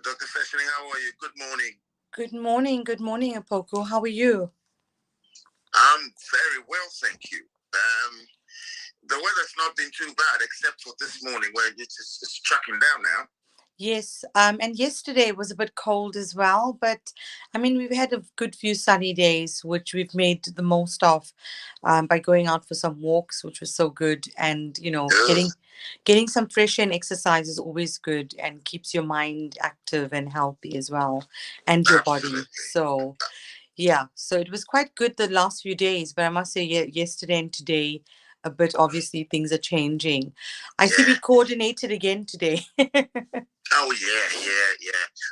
Dr. Feshing, how are you? Good morning. Good morning, Apoko. How are you? I'm very well, thank you. The weather's not been too bad, except for this morning where it's tracking down now. Yes, and yesterday was a bit cold as well, but I mean, we've had a good few sunny days, which we've made the most of by going out for some walks, which was so good. And, Ugh, getting some fresh air and exercise is always good and keeps your mind active and healthy as well, and your body. absolutely. So, yeah, so it was quite good the last few days, but I must say, yesterday and today, a bit obviously things are changing. I see Yeah. we coordinated again today. Oh yeah.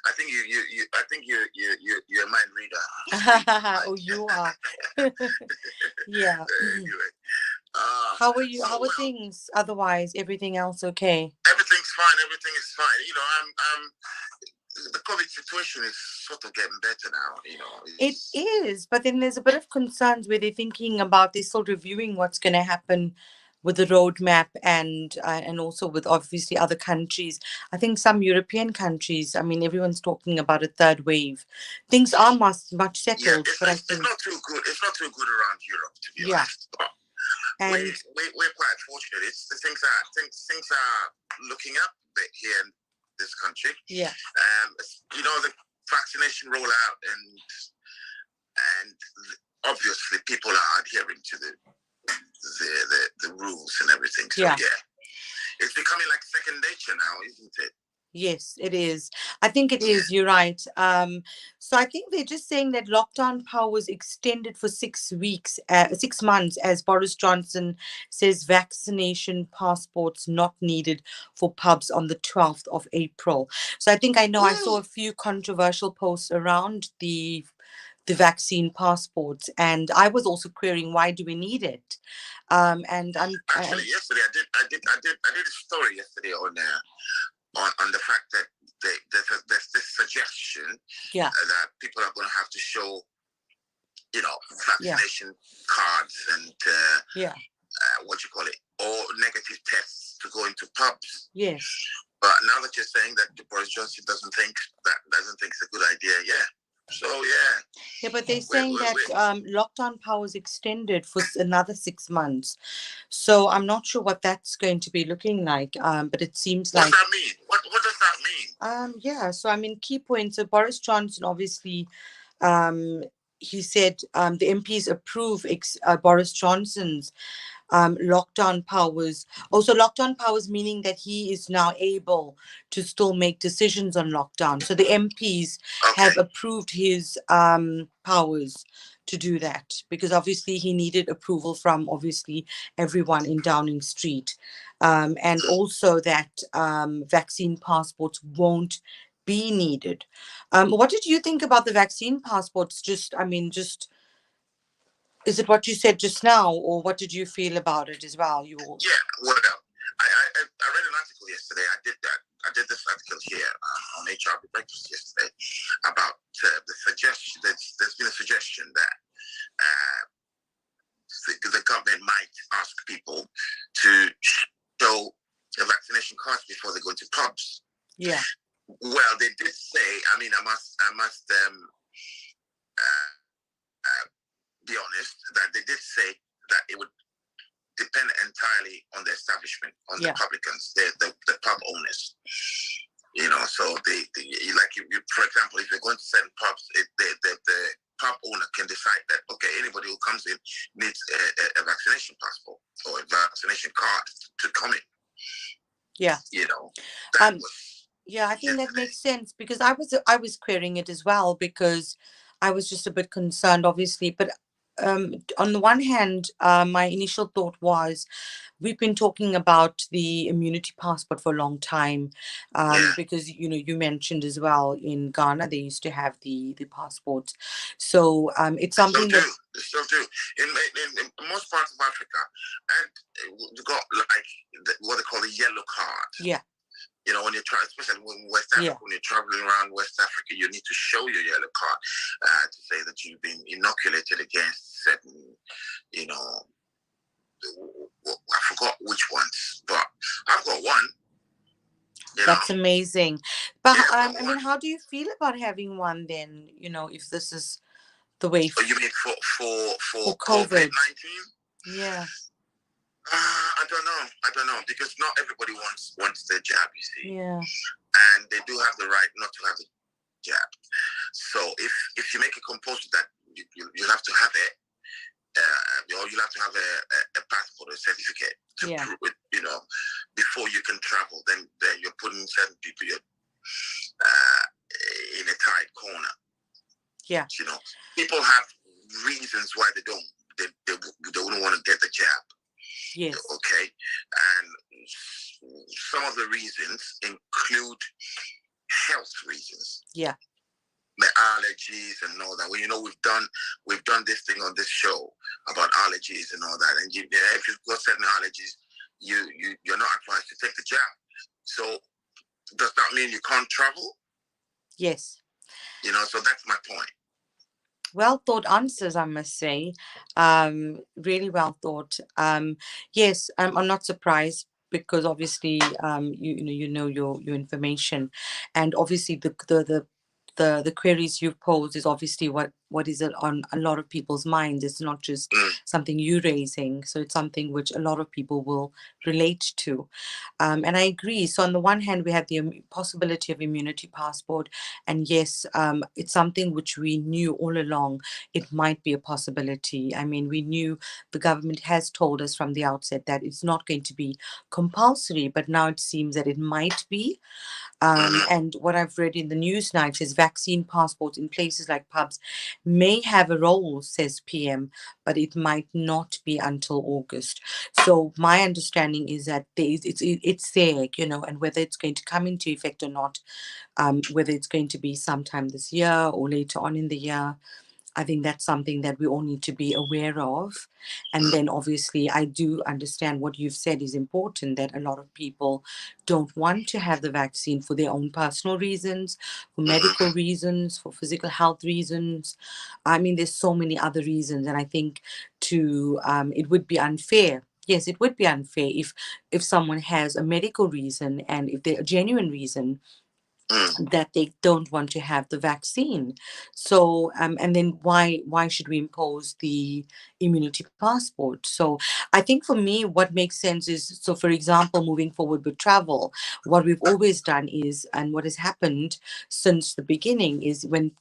I think I think you're a mind reader. You read Oh, mind. you are. Yeah. Anyway, How are you? so How are well, things otherwise? Everything else okay? everything's fine. Everything is fine. The COVID situation is sort of getting better now. It It's is, but then there's a bit of concerns where they're thinking about, they're still reviewing what's going to happen with the roadmap and also with obviously other countries. I think some European countries, I mean, everyone's talking about a third wave. Things are much yeah. settled, It's, but I it's it's think, not too good. It's not too good around Europe, to be yeah. honest. But we, And we're quite fortunate. It's the things are looking up a bit here in this country. yeah, The vaccination rollout and obviously people are adhering to the rules and everything. So yeah. yeah, it's becoming like second nature now, isn't it? Yes, it is. I think it is. You're right. So I think they're just saying that lockdown power was extended for 6 weeks, 6 months, as Boris Johnson says vaccination passports not needed for pubs on the 12th of April. So I know I saw Woo! a few controversial posts around the vaccine passports, and I was also querying, why do we need it? And Actually, yesterday I did a story yesterday on the fact that there's this suggestion yeah, that people are going to have to show, yeah, vaccination cards and yeah, what you call it, or negative tests to go into pubs. yes. But now that you're saying that Boris Johnson doesn't think it's a good idea, yeah. So yeah, Yeah, but they're we saying we that we lockdown power is extended for another 6 months. So I'm not sure what that's going to be looking like. But it seems what's like, that mean? What does that mean? yeah. So I mean, key points. So Boris Johnson, obviously, um, he said the MPs approve Boris Johnson's lockdown powers. Also, lockdown powers meaning that he is now able to still make decisions on lockdown. So the MPs Okay. have approved his powers to do that, because obviously he needed approval from obviously everyone in Downing Street, and also that vaccine passports won't be needed. What did you think about the vaccine passports? Is it what you said just now, or what did you feel about it as well? Yeah. Well, I read an article yesterday. I did that. I did this article here on HR Breakfast yesterday about the suggestion. There's been a suggestion that uh, the government might ask people to show a vaccination card before they go into pubs. Yeah. Well, they did say. I mean, I must be honest that they did say that it would depend entirely on the establishment, on the publicans, the pub owners. So like for example, if you're going to certain pubs, the pub owner can decide that anybody who comes in needs a vaccination passport or a vaccination card to come in. Yeah. That was Yeah, I think that yesterday. makes sense, because I was querying it as well, because I was just a bit concerned, obviously. But on the one hand, my initial thought was, we've been talking about the immunity passport for a long time, Yeah. because you mentioned as well, in Ghana they used to have the passports. So it's They still something do. that, They still do. In most parts of Africa, and you got like what they call the yellow card. yeah, When you're trying, especially in West Africa, when you're traveling around West Africa, you need to show your yellow card to say that you've been inoculated against certain, I forgot which ones, but I've got one. That's amazing. But Yeah, I mean, how do you feel about having one then? If this is the way you mean for COVID? COVID-19? Yeah. I don't know because not everybody wants the jab. You see, Yeah. and they do have the right not to have the jab. So if you make a compulsion that you have to have it, or you have to have a passport or certificate to prove it, before you can travel, then you're putting certain people in a tight corner. Yeah. People have reasons why they don't. They wouldn't want to get the jab. Yes. Okay. And some of the reasons include health reasons. Yeah. The allergies and all that. Well, we've done this thing on this show about allergies and all that. And if you've got certain allergies, you're not advised to take the jab. So does that mean you can't travel? Yes. So that's my point. Well thought answers, I must say. Really well thought. Yes, I'm not surprised because obviously you know your information, and obviously the queries you've posed is obviously what is it on a lot of people's minds. It's not just something you're raising, so it's something which a lot of people will relate to. And I agree. So on the one hand, we have the possibility of immunity passport, and yes, it's something which we knew all along. It might be a possibility. I mean, we knew the government has told us from the outset that it's not going to be compulsory, but now it seems that it might be. And what I've read in the news now is vaccine passports in places like pubs may have a role, says PM, but it might not be until August. So my understanding is that it's there, and whether it's going to come into effect or not, whether it's going to be sometime this year or later on in the year, I think that's something that we all need to be aware of. And then obviously, I do understand what you've said is important, that a lot of people don't want to have the vaccine for their own personal reasons, for medical reasons, for physical health reasons. I mean, there's so many other reasons. And I think it would be unfair. Yes, it would be unfair if someone has a medical reason and if they're a genuine reason that they don't want to have the vaccine. So and then why should we impose the immunity passport? So I think for me what makes sense is, so for example, moving forward with travel, what we've always done is, and what has happened since the beginning is, when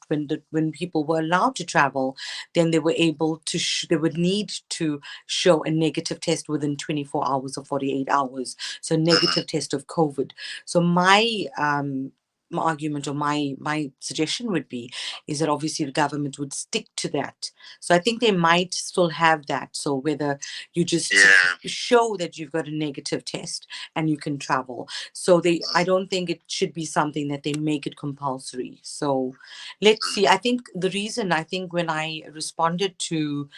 people were allowed to travel, then they were able to they would need to show a negative test within 24 hours or 48 hours, so negative test of COVID. So my argument, or my suggestion would be, is that obviously the government would stick to that. So I think they might still have that. So whether you just show that you've got a negative test and you can travel. So I don't think it should be something that they make it compulsory. So let's see. I think when I responded to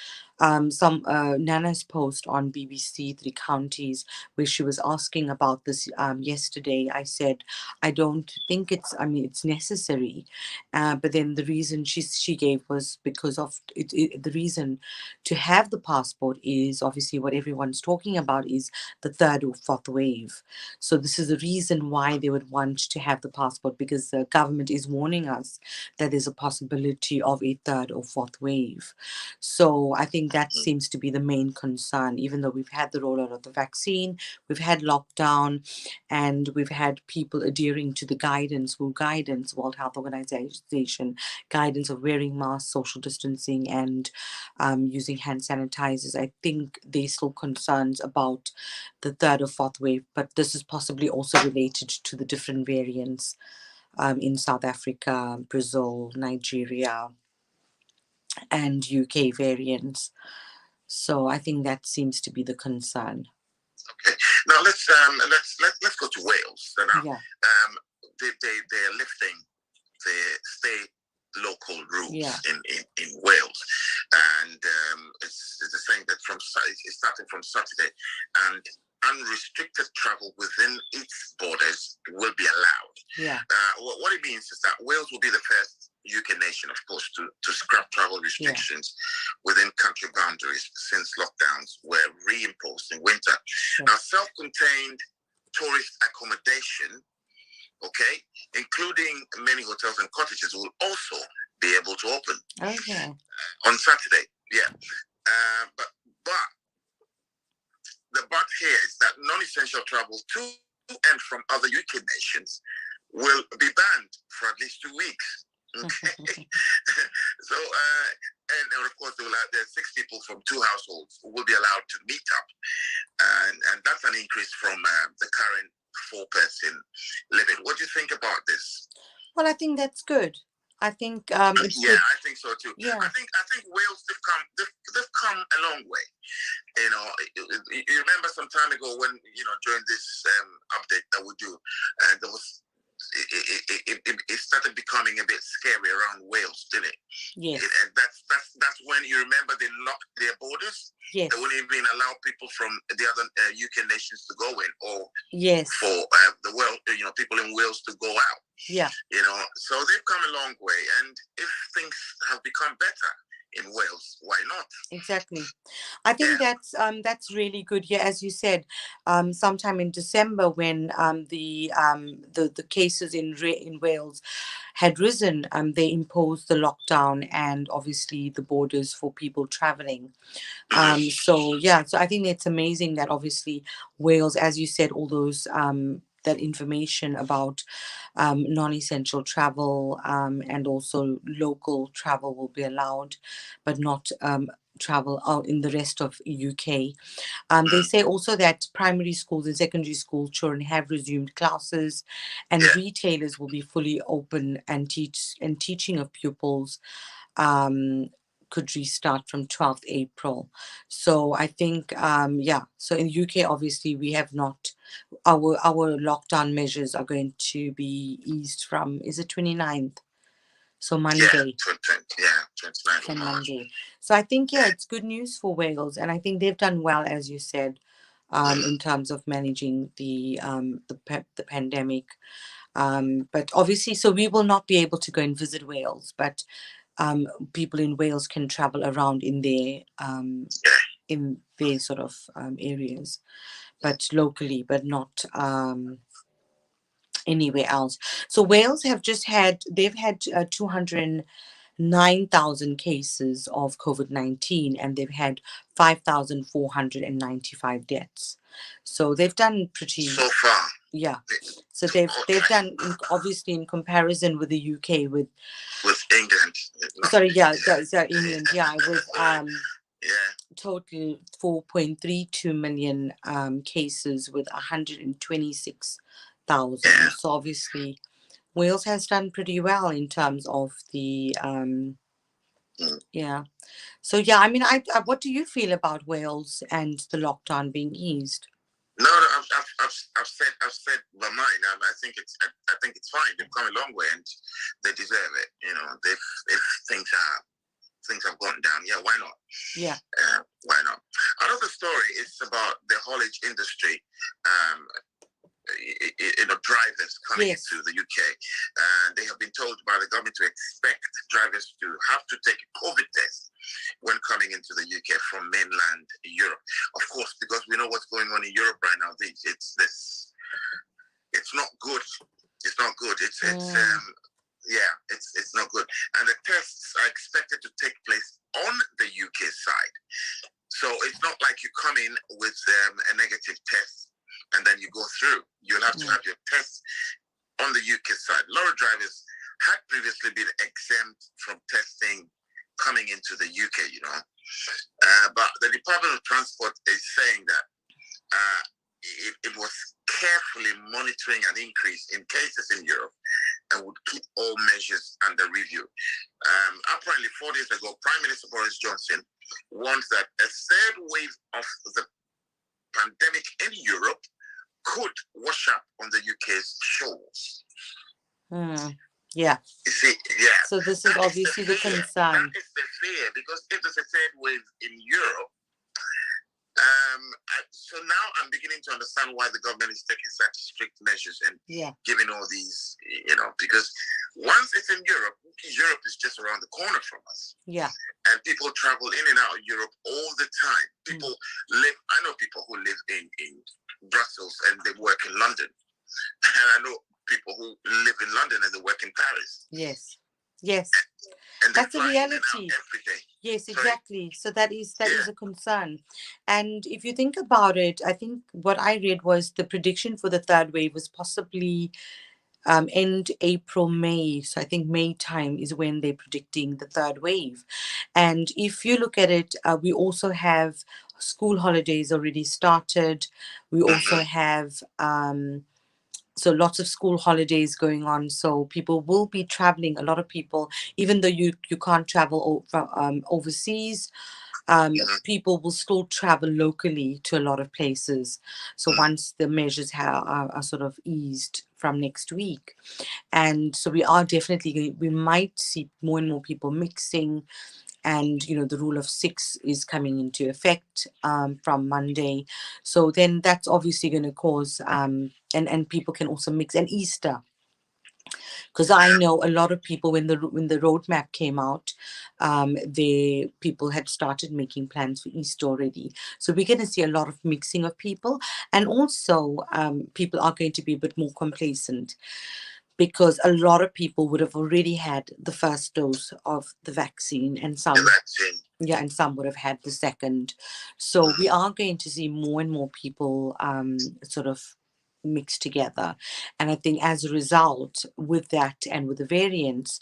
some Nana's post on BBC Three Counties, where she was asking about this yesterday, I said, I don't think it's necessary. But then the reason she gave was because of the reason to have the passport is obviously what everyone's talking about is the third or fourth wave. So this is the reason why they would want to have the passport, because the government is warning us that there's a possibility of a third or fourth wave. So I think that seems to be the main concern, even though we've had the rollout of the vaccine, we've had lockdown, and we've had people adhering to the guidance, World Health Organization guidance of wearing masks, social distancing, and using hand sanitizers. I think there's still concerns about the third or fourth wave, but this is possibly also related to the different variants in South Africa, Brazil, Nigeria, and UK variants. So I think that seems to be the concern. Okay. Now let's go to Wales. Now, they're lifting the state local rules in Wales, and it's the saying that it's starting from Saturday, and unrestricted travel within its borders will be allowed. Yeah. What it means is that Wales will be the first UK nation, of course, to scrap travel restrictions within country boundaries since lockdowns were reimposed in winter. Now, self-contained tourist accommodation okay, including many hotels and cottages, will also be able to open. Okay. On Saturday. Yeah. But the but here is that non-essential travel to and from other UK nations will be banned for at least 2 weeks. Okay. So, and of course, there are 6 people from 2 households who will be allowed to meet up. And that's an increase from the current 4-person limit. What do you think about this? Well, I think that's good. I think it's yeah, good. I think so too. Yeah. I think Wales they've come a long way. You know, you remember some time ago when during this update that we do, there was it started becoming a bit scary around Wales, didn't it? Yes. And that's when you remember they locked their borders. Yes. They wouldn't even allow people from the other UK nations to go in, or yes, for the world, people in Wales to go out. Yeah. So they've come a long way, and if things have become better in Wales, why not? Exactly. I think that's really good. Yeah, as you said, sometime in December when the cases in Wales had risen, they imposed the lockdown and obviously the borders for people traveling. So I think it's amazing that obviously Wales, as you said, all those that information about non-essential travel and also local travel will be allowed, but not travel out in the rest of UK. They say also that primary schools and secondary school children have resumed classes, and retailers will be fully open and teaching of pupils could restart from 12th April. So I think, so in UK, obviously, we have not, our lockdown measures are going to be eased from, is it 29th? So Monday. Yeah, 29th from Monday. So I think, it's good news for Wales. And I think they've done well, as you said, in terms of managing the pandemic. But obviously, so we will not be able to go and visit Wales, but people in Wales can travel around in their sort of areas, but locally, but not anywhere else. So Wales they've had 209,000 cases of COVID-19, and they've had 5,495 deaths. So they've done pretty so far. Yeah. So they've done obviously in comparison with the UK with England. Sorry, England, with total 4.32 million cases with 126,000. So obviously Wales has done pretty well in terms of the So I mean, what do you feel about Wales and the lockdown being eased? No, I've said my mind. I think it's fine. They've come a long way, and they deserve it. If things have gone down, why not? Yeah. Why not? Another story is about the haulage industry. Drivers coming into the UK, they have been told by the government to expect drivers to have to take a COVID test when coming into the UK from mainland Europe. Of course, because we know what's going on in Europe right now. It's not good. It's not good. It's not good. And the tests are expected to take place on the UK side. So it's not like you come in with a negative test and then you go through. You'll have to have your test on the UK side. A lot of drivers had previously been exempt from testing coming into the UK, but the Department of Transport is saying that it was carefully monitoring an increase in cases in Europe and would keep all measures under review. Apparently, 4 days ago, Prime Minister Boris Johnson warned that a third wave of the pandemic in Europe could wash up on the UK's shores. Yeah. You see, So this is obviously the concern. That is the fear, because if there's a third wave in Europe, so now I'm beginning to understand why the government is taking such strict measures and giving all these, because once it's in Europe is just around the corner from us. Yeah. And people travel in and out of Europe all the time. I know people who live in Brussels and they work in London. And I know people who live in London and they work in Paris. Yes. Yes. And That's a fly in and out reality. every day. Yes, Sorry? exactly. So that is a concern. And if you think about it, I think what I read was the prediction for the third wave was possibly end April, May. So I think May time is when they're predicting the third wave. And if you look at it, we also have school holidays already started. We also have so lots of school holidays going on. So people will be traveling. A lot of people, even though you can't travel overseas, people will still travel locally to a lot of places. So once the measures are sort of eased from next week, and so we are definitely we might see more and more people mixing. And the rule of 6 is coming into effect from Monday, so then that's obviously going to cause and people can also mix. And Easter, because I know a lot of people, when the roadmap came out, the people had started making plans for Easter already. So we're going to see a lot of mixing of people, and also people are going to be a bit more complacent, because a lot of people would have already had the first dose of the vaccine, and some would have had the second. So we are going to see more and more people sort of mixed together. And I think as a result, with that and with the variants,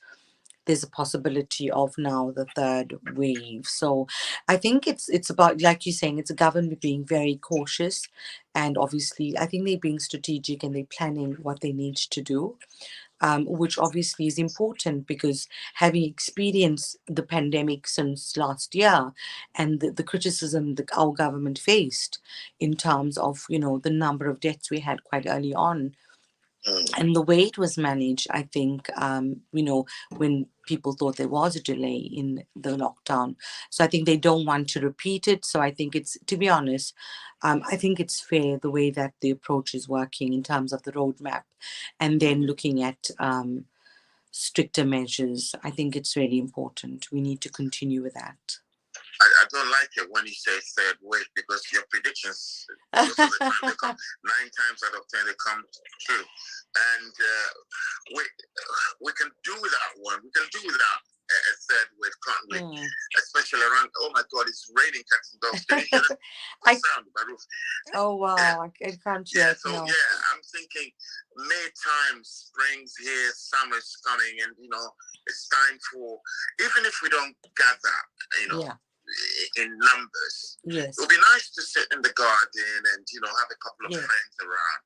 there's a possibility of now the third wave. So I think it's about, like you're saying, it's a government being very cautious, and obviously I think they're being strategic and they're planning what they need to do. Which obviously is important, because having experienced the pandemic since last year, and the criticism that our government faced in terms of the number of deaths we had quite early on, and the way it was managed, I think, when people thought there was a delay in the lockdown. So I think they don't want to repeat it. So I think it's, to be honest, I think it's fair the way that the approach is working in terms of the roadmap, and then looking at stricter measures. I think it's really important. We need to continue with that. I don't like it when you say third wave, because your predictions, most of the time, they come 9 times out of 10, they come true. And we can do without one. We can do without a third wave, can't we? Especially around, oh my God, it's raining cats and dogs. Can you hear the sound of my roof? Oh, wow. Yeah. I can't hear it. So, I'm thinking May time, spring's here, summer's coming, and, it's time for, even if we don't gather, in numbers. Yes. It would be nice to sit in the garden and have a couple of friends around,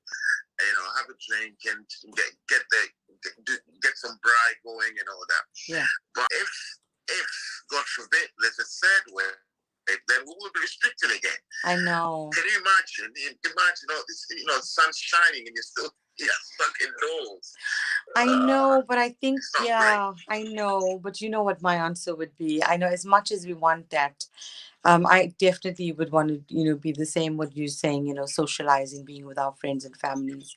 have a drink and get some bride going and all that. Yeah. But if God forbid there's a third wave, then we will be restricted again. I know. Can you imagine? The sun's shining and you're still stuck indoors. I know, but I think, I know. But you know what my answer would be? I know, as much as we want that, I definitely would want to, be the same what you're saying, socializing, being with our friends and families.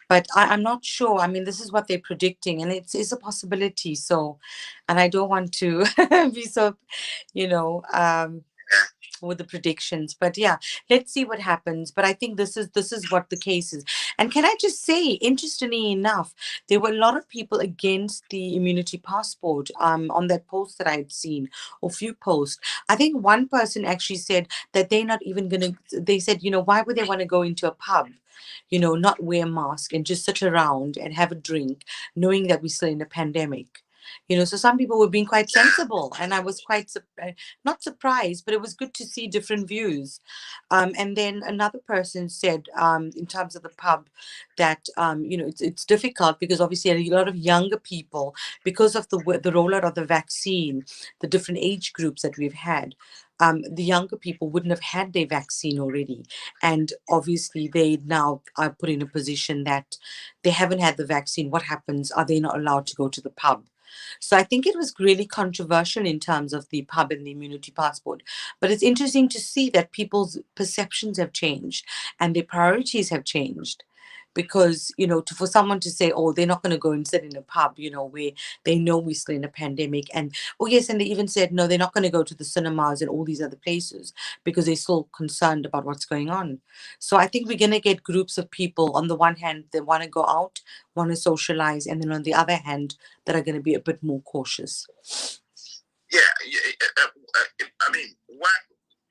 But I'm not sure. I mean, this is what they're predicting, and it's a possibility. So, and I don't want to be so, with the predictions. But let's see what happens. But I think this is what the case is. And can I just say, interestingly enough, there were a lot of people against the immunity passport on that post that I had seen, or few posts. I think one person actually said that they're not even going to, they said, why would they want to go into a pub, not wear a mask and just sit around and have a drink, knowing that we're still in a pandemic. So some people were being quite sensible, and I was quite not surprised, but it was good to see different views. And then another person said, in terms of the pub, that it's difficult, because obviously a lot of younger people, because of the rollout of the vaccine, the different age groups that we've had. The younger people wouldn't have had their vaccine already, and obviously they now are put in a position that they haven't had the vaccine. What happens? Are they not allowed to go to the pub? So I think it was really controversial in terms of the pub and the immunity passport. But it's interesting to see that people's perceptions have changed and their priorities have changed. because, for someone to say, oh, they're not going to go and sit in a pub, where they know we're still in a pandemic. And, oh, yes, and they even said, no, they're not going to go to the cinemas and all these other places because they're still concerned about what's going on. So I think we're going to get groups of people. On the one hand, they want to go out, want to socialize, and then on the other hand, that are going to be a bit more cautious. Yeah, I mean, why?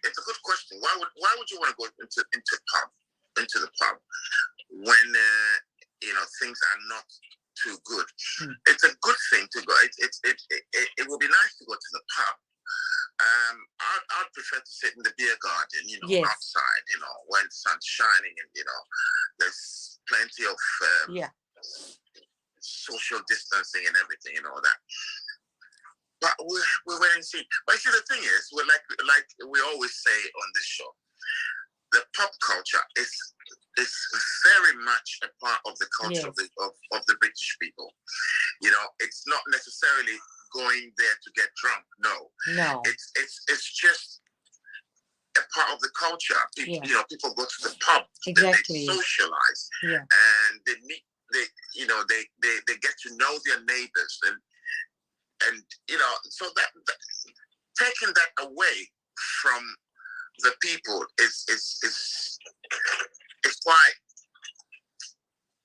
It's a good question. Why would you want to go into the pub when things are not too good? It's a good thing to go. It will be nice to go to the pub. I'd prefer to sit in the beer garden, Yes. outside, when the sun's shining, and there's plenty of social distancing and everything and all that. But we're wait and see. But see, the thing is, we're like we always say on this show, the pop culture is very much a part of the culture of the British people. It's not necessarily going there to get drunk. No. It's just a part of the culture. People go to the pub. Exactly. They socialize. Yeah. And they meet. They get to know their neighbors and so that taking that away from the people is quite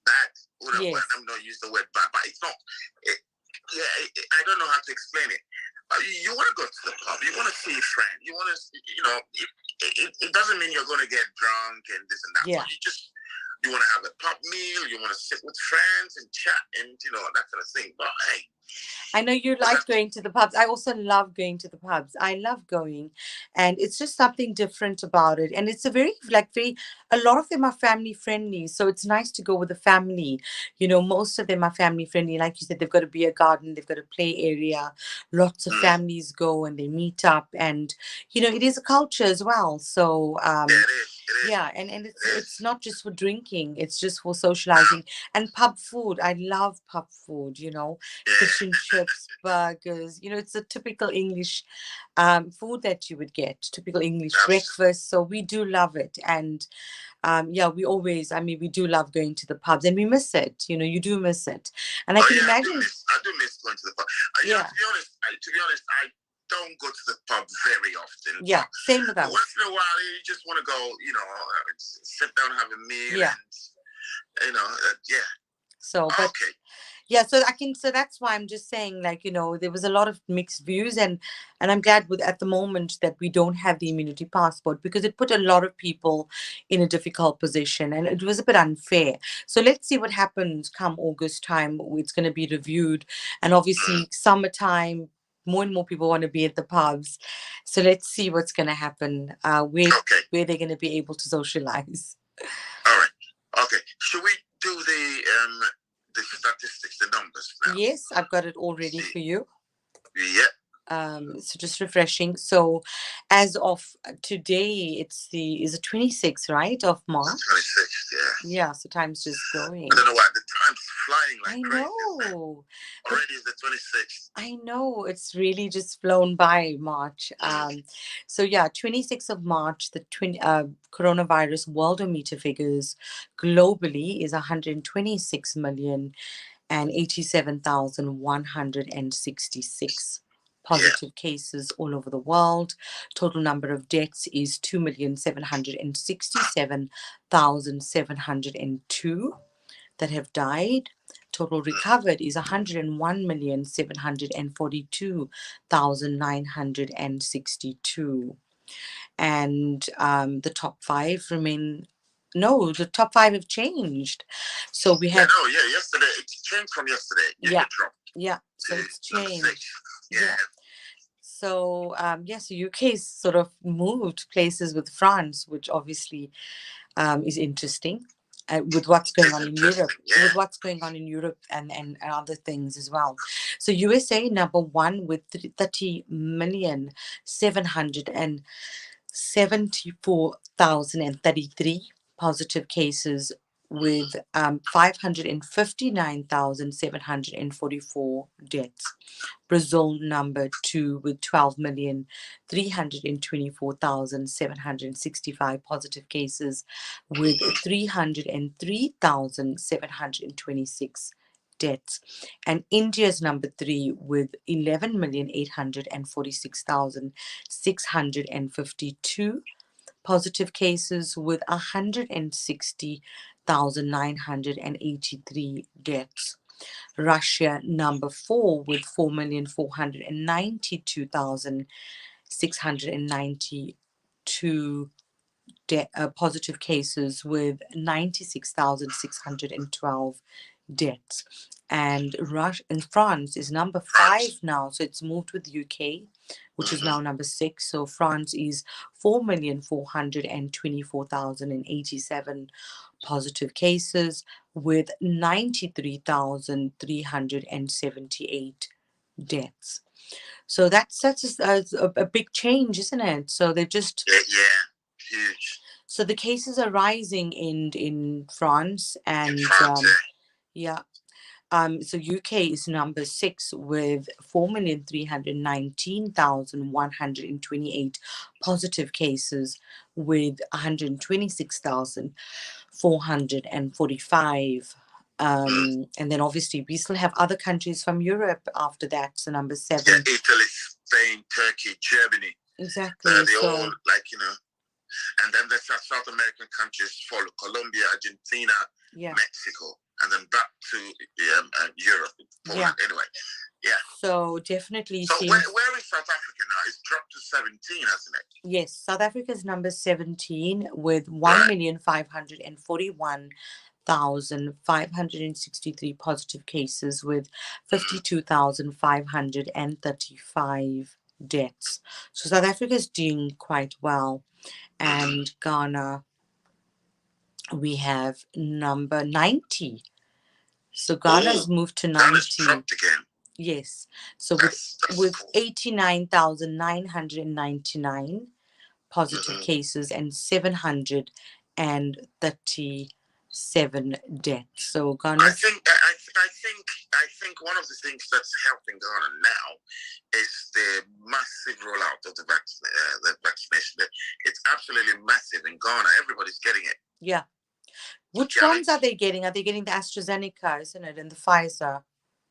bad. Yes. I'm not use the word bad, but it's not. I don't know how to explain it. You want to go to the pub. You want to see a friend. You want to, it doesn't mean you're going to get drunk and this and that. Yeah. So you want to have a pub meal. You want to sit with friends and chat and that kind of thing. But hey. I know you like going to the pubs. I also love going to the pubs. I love going, and it's just something different about it. And it's a a lot of them are family friendly. So it's nice to go with the family. Most of them are family friendly. Like you said, they've got a beer garden, they've got a play area. Lots of families go and they meet up, and it is a culture as well. So it is. yeah, and it's not just for drinking, it's just for socializing. And pub food, I love pub food, fish and chips, burgers, it's a typical English food that you would get, typical English breakfast. So we do love it. And we do love going to the pubs, and we miss it. You do miss it. And I can imagine. I do miss going to the pub. To be honest, I don't go to the pub very often. Yeah, same with us. Once in a while, you just want to go, sit down, have a meal, and So, but okay. Yeah, so that's why I'm just saying, there was a lot of mixed views, and I'm glad at the moment that we don't have the immunity passport, because it put a lot of people in a difficult position and it was a bit unfair. So let's see what happens come August time. It's going to be reviewed, and obviously summertime, more and more people want to be at the pubs. So let's see what's going to happen, where they're going to be able to socialize. All right. Okay. Should we do the statistics, the numbers now? Yes, I've got it all ready for you. Yeah. So just refreshing. So as of today, is it 26th, right, of March? 26th, yeah. Yeah, so time's just going. I don't know why the time's flying like I crazy. know. Already is the 26th. I know, it's really just flown by, March. So yeah, 26th of March, the coronavirus worldometer figures globally is 126 million and 87,166 positive cases all over the world. Total number of deaths is 2,767,702 that have died. Total recovered is 101,742,962. And the top five the top five have changed. So we have. Yesterday it changed from yesterday. So it's changed. Yeah. So so UK's sort of moved places with France, which obviously is interesting. With what's going on in Europe, and other things as well. So USA number one with 30,774,033 positive cases with 559,744 deaths. Brazil number 2 with 12,324,765 positive cases with 303,726 deaths. And India's number 3 with 11,846,652 positive cases with 160,983 deaths. Russia number 4 with 4,492,692 positive cases with 96,612 deaths. And France is number 5 now, so it's moved with UK, which is now number 6. So France is 4,424,087 positive cases with 93,378 deaths. So that's a big change, isn't it? So they're just huge. So the cases are rising in France and yeah. So UK is number 6 with 4,319,128 positive cases with 126,445. And then obviously we still have other countries from Europe after that. So number 7. Yeah, Italy, Spain, Turkey, Germany. Exactly. They all and then the South American countries follow: Colombia, Argentina, Mexico, and then back to Europe. Poland. Anyway, So definitely. So where is South Africa now? It's dropped to 17, hasn't it? Yes, South Africa's number 17 with 1,541,563 positive cases with 52,535 deaths. So South Africa is doing quite well. And Ghana, we have number 90. So Ghana's moved to 90. Ghana's dropped again. Yes. So with 89,999 positive cases and 737 deaths. So Ghana. I think one of the things that's helping Ghana now is the massive rollout of the vaccination. It's absolutely massive in Ghana. Everybody's getting it. Yeah. Which ones are they getting? Are they getting the AstraZeneca, isn't it, and the Pfizer?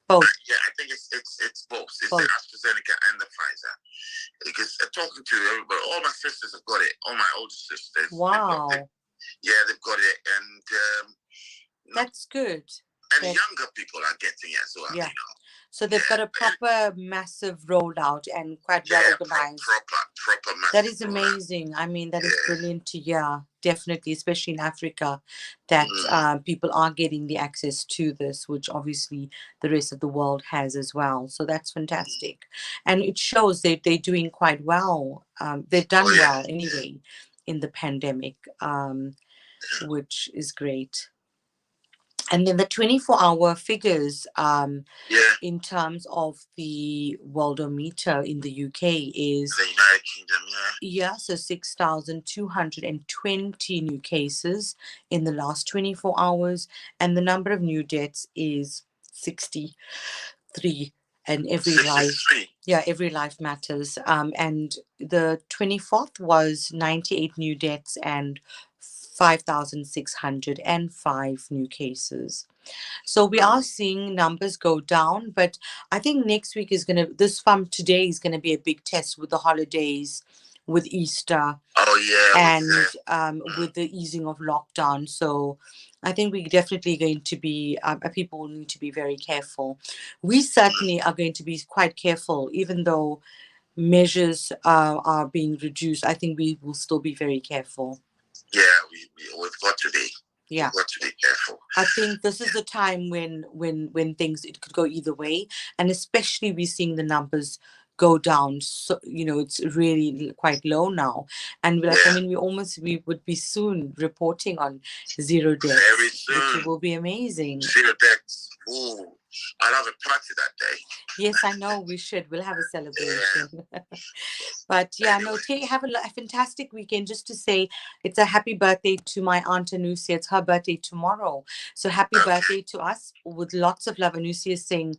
Both. Yeah, I think it's both. It's both. The AstraZeneca and the Pfizer. Because talking to everybody, all my sisters have got it. All my older sisters. Wow. They've got it, and that's good. And younger people are getting it as well. Yeah. So they've got a proper massive rollout and quite well organized. Proper massive. That is amazing. I mean, that is brilliant to hear. Definitely, especially in Africa, that people are getting the access to this, which obviously the rest of the world has as well. So that's fantastic. And it shows that they're doing quite well. They've done well anyway in the pandemic, which is great. And then the 24-hour figures in terms of the worldometer in the UK is the United Kingdom, so 6,220 new cases in the last 24 hours, and the number of new deaths is 63. And every life matters. And the 24th was 98 new deaths and 5,605 new cases. So we are seeing numbers go down, but I think next week is from today is going to be a big test with the holidays, with Easter. And with the easing of lockdown. So I think we're definitely going to be, people will need to be very careful. We certainly are going to be quite careful, even though measures are being reduced. I think we will still be very careful. Yeah, we've got to be. Yeah, we've got to be careful. I think this is the time when things, it could go either way, and especially we're seeing the numbers go down. So it's really quite low now, and we would be soon reporting on 0 deaths. Very soon. Which will be amazing. 0 deaths. Ooh. I'll have a party that day. Yes, I know we should. We'll have a celebration. Yeah. But yeah, Anyway. no, have a fantastic weekend. Just to say, it's a happy birthday to my aunt Anusia. It's her birthday tomorrow. So happy birthday to us with lots of love. Anusia Singh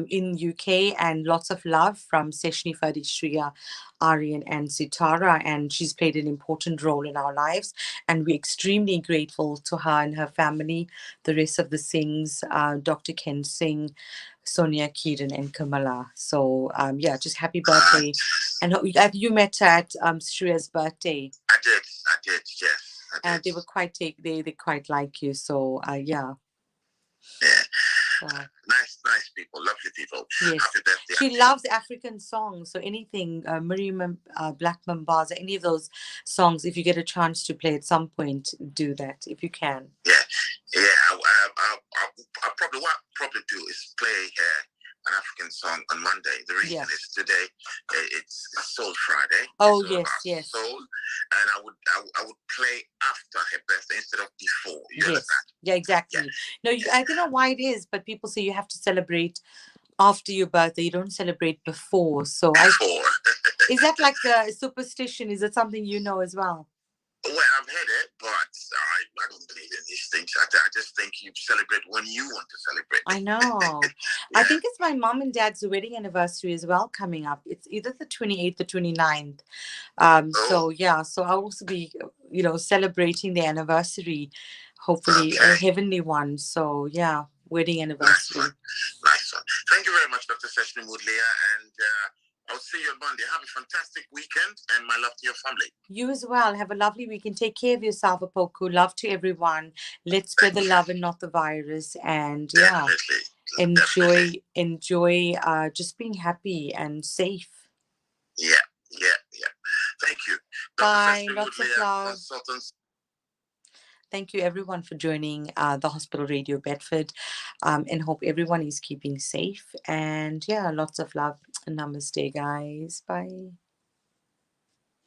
in UK, and lots of love from Seshni Fadi, Shriya, Aryan, and Sitara. And she's played an important role in our lives. And we're extremely grateful to her and her family, the rest of the Singhs, Dr. Ken Singh, Sonia, Kiran, and Kamala. So yeah, just happy birthday. And have you met her at Shreya's birthday? I did, yes. I did. They were they quite like you. So yeah. Yeah. Nice people, lovely people. Yes. Happy birthday. She loves African songs. So anything, Miriam Black Mambaza, any of those songs, if you get a chance to play at some point, do that if you can. Yeah. I probably what I'll probably do is play an African song on Monday. The reason is today it's Soul Friday. Oh yes. Soul, and I would play after her birthday instead of before. You understand? Yeah, exactly. Yeah. No, I don't know why it is, but people say you have to celebrate after your birthday. You don't celebrate before. So is that like a superstition? Is it something you know as well? Well, I've heard it, but I don't believe in these things. I just think you celebrate when you want to celebrate. I know. I think it's my mom and dad's wedding anniversary as well coming up. It's either the 28th or 29th. So yeah, so I'll also be, celebrating the anniversary, hopefully a heavenly one. So yeah, wedding anniversary. Nice one. Thank you very much, Dr. Seshni Mudlia, and I'll see you on Monday. Have a fantastic weekend, and my love to your family. You as well. Have a lovely weekend. Take care of yourself, Apoku. Love to everyone. Let's spread the love and not the virus. And enjoy just being happy and safe. Yeah. Thank you. Bye. Lots of love. Thank you, everyone, for joining the Hospital Radio Bedford, and hope everyone is keeping safe. And yeah, lots of love. Namaste, guys. Bye.